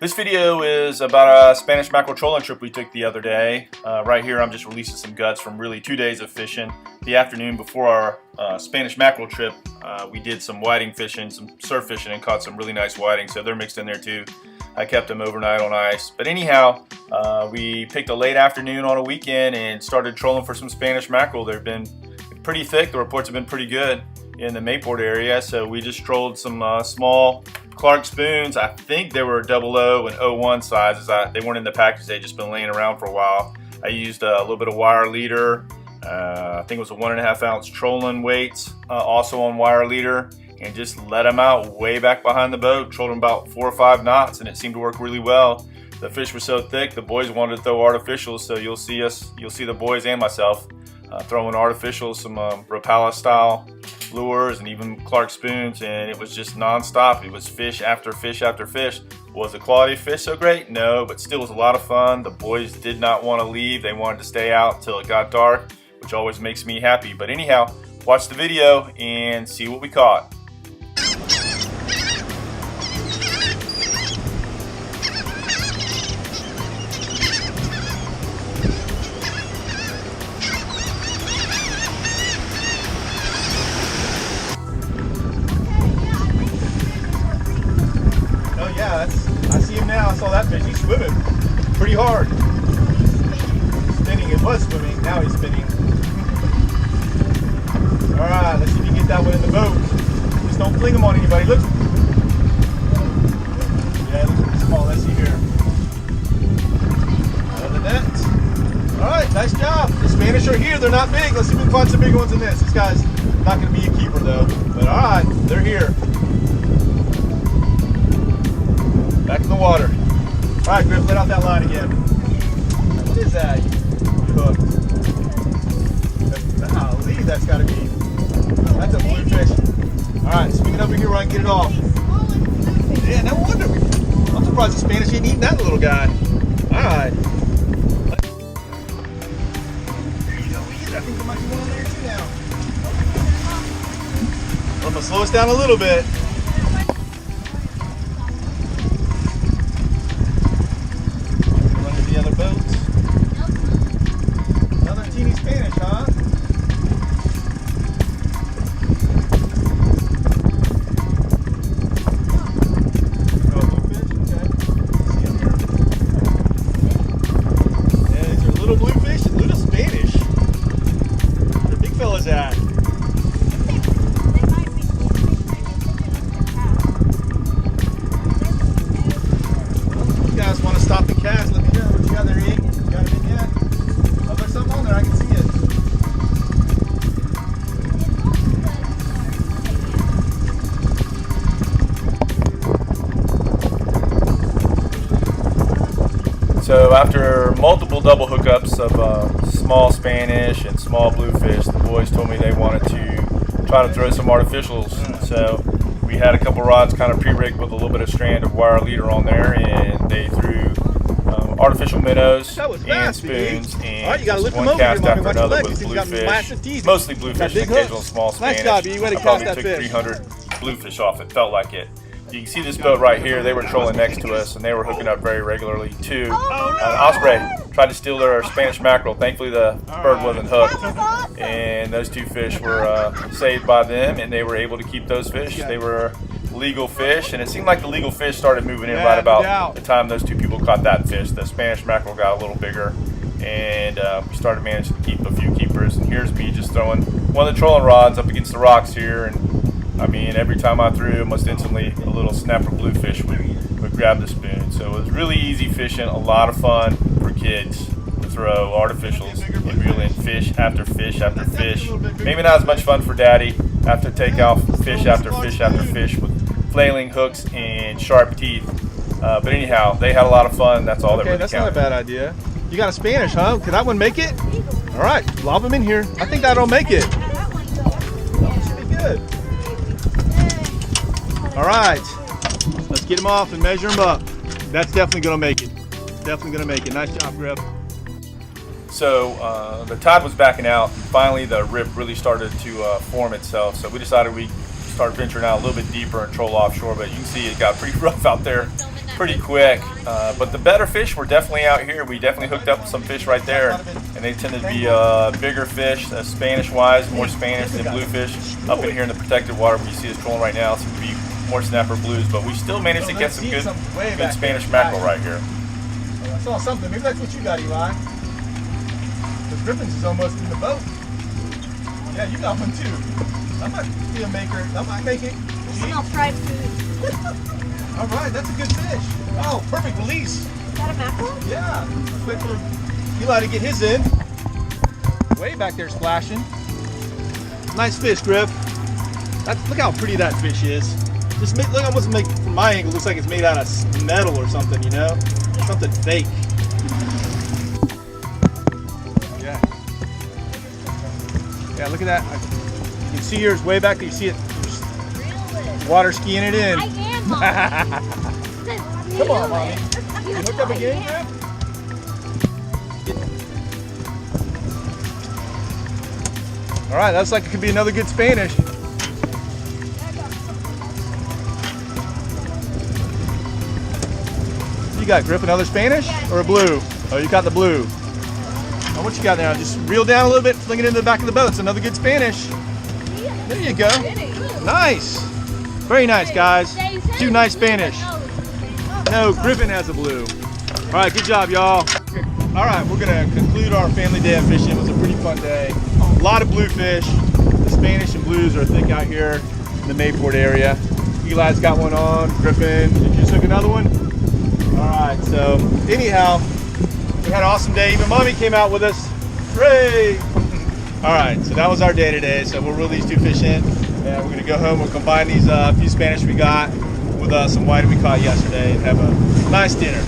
This video is about a Spanish mackerel trolling trip we took the other day. Right here I'm just releasing some guts from really 2 days of fishing. The afternoon before our Spanish mackerel trip, we did some whiting fishing, some surf fishing, and caught some really nice whiting, so they're mixed in there too. I kept them overnight on ice. But anyhow, we picked a late afternoon on a weekend and started trolling for some Spanish mackerel. They've been pretty thick. The reports have been pretty good in the Mayport area, so we just trolled some small Clark spoons. I think they were 00 and 01 sizes. They weren't in the package, they'd just been laying around for a while. I used a little bit of wire leader. I think it was a 1.5 ounce trolling weights, also on wire leader, and just let them out way back behind the boat. Trolled them about 4 or 5 knots, and it seemed to work really well. The fish were so thick, the boys wanted to throw artificials, so you'll see the boys and myself throwing artificials, some Rapala style lures and even Clark spoons, and it was just non-stop. It was fish after fish after fish. Was the quality of fish so great? No, but still was a lot of fun. The boys did not want to leave. They wanted to stay out till it got dark, which always makes me happy. But anyhow, watch the video and see what we caught. I see him now. I saw that fish. He's swimming pretty hard. Spinning. It was swimming. Now he's spinning. All right, let's see if you can get that one in the boat. Just don't fling them on anybody. Look. Yeah, it looks pretty small. Let's see here. Out of the net. All right, nice job. The Spanish are here. They're not big. Let's see if we can find some big ones in this. This guy's not going to be a keeper though. But all right, they're here. Back in the water. All right, Griff, let out that line again. What is that? You hooked. Golly, that's got to be. That's a blue fish. All right, swing it over here where I can get it off. Yeah, no wonder. I'm surprised the Spanish ain't eating that little guy. All right. There you go. I think there might be one there too now. I'm going to slow us down a little bit. The other boats. Another teeny Spanish, huh? Oh, bluefish? Okay. See him here. Yeah, these are little bluefish and little Spanish. Where the big fella's at? Well, you guys want to stop and cast, let me know. Yeah, there he is. Got it in yet? Oh, there's something on there. I can see it. So after multiple double hookups of small Spanish and small bluefish, the boys told me they wanted to try to throw some artificials. So we had a couple rods kind of pre-rigged with a little bit of strand of wire leader on there, and they threw artificial minnows and spoons, and one cast after another with bluefish, mostly bluefish and occasional small Spanish. I probably took 300 bluefish off, it felt like it. You can see this boat right here, they were trolling next to us, and they were hooking up very regularly too. An osprey tried to steal their Spanish mackerel. Thankfully the bird wasn't hooked, and those 2 fish were saved by them, and they were able to keep those fish. They were legal fish, and it seemed like the legal fish started moving in right about the time those 2 people caught that fish. The Spanish mackerel got a little bigger, and we started managing to keep a few keepers. And here's me just throwing one of the trolling rods up against the rocks here, and I mean, every time I threw, almost instantly a little snapper bluefish would grab the spoon. So it was really easy fishing, a lot of fun for kids to throw artificials and reel in fish after fish after fish. Maybe not as much fun for Daddy after take off fish after fish after fish with flailing hooks and sharp teeth. But anyhow, they had a lot of fun. That's all that really counted. That's not a bad idea. You got a Spanish, huh? Can that one make it? All right, lob them in here. I think that'll make it. That should be good. All right, let's get them off and measure them up. That's definitely gonna make it. Definitely gonna make it. Nice job, Griff. So the tide was backing out, and finally the rip really started to form itself. So we decided we'd start venturing out a little bit deeper and troll offshore, but you can see it got pretty rough out there pretty quick. But the better fish were definitely out here. We definitely hooked up some fish right there, and they tended to be bigger fish, Spanish-wise, more Spanish than bluefish. Up in here in the protected water where you see us trolling right now, seem to be more snapper blues, but we still managed to get some good Spanish mackerel right here. I saw something. Maybe that's what you got, Eli. The Griffin's is almost in the boat. Yeah, you got one too. I might be a maker. I might make it. I smell fried food. All right, that's a good fish. Oh, perfect release. Is that a mackerel? Yeah. Quick for Eli to get his in. Way back there splashing. Nice fish, Griff. Look how pretty that fish is. Just look almost make from my angle. Looks like it's made out of metal or something, you know, something fake. Yeah. Yeah. Look at that. You can see yours way back there. You see it. Water skiing it in. I am, Mom. Come on, Mommy. You hooked up again, Griff? All right, that's like it could be another good Spanish. You got, Griff, another Spanish or a blue? Oh, you got the blue. Oh, what you got now? Just reel down a little bit, fling it into the back of the boat. It's another good Spanish. There you go. Nice. Very nice, guys. 2 nice Spanish. No, Griffin has a blue. All right, good job, y'all. All right, we're gonna conclude our family day of fishing. It was a pretty fun day. A lot of bluefish. The Spanish and blues are thick out here in the Mayport area. Eli's got one on. Griffin, did you just hook another one? All right, so anyhow, we had an awesome day. Even Mommy came out with us. Hooray! All right, so that was our day today. So we'll reel these 2 fish in, and we're gonna go home. We'll combine these few Spanish we got with some whiting we caught yesterday and have a nice dinner.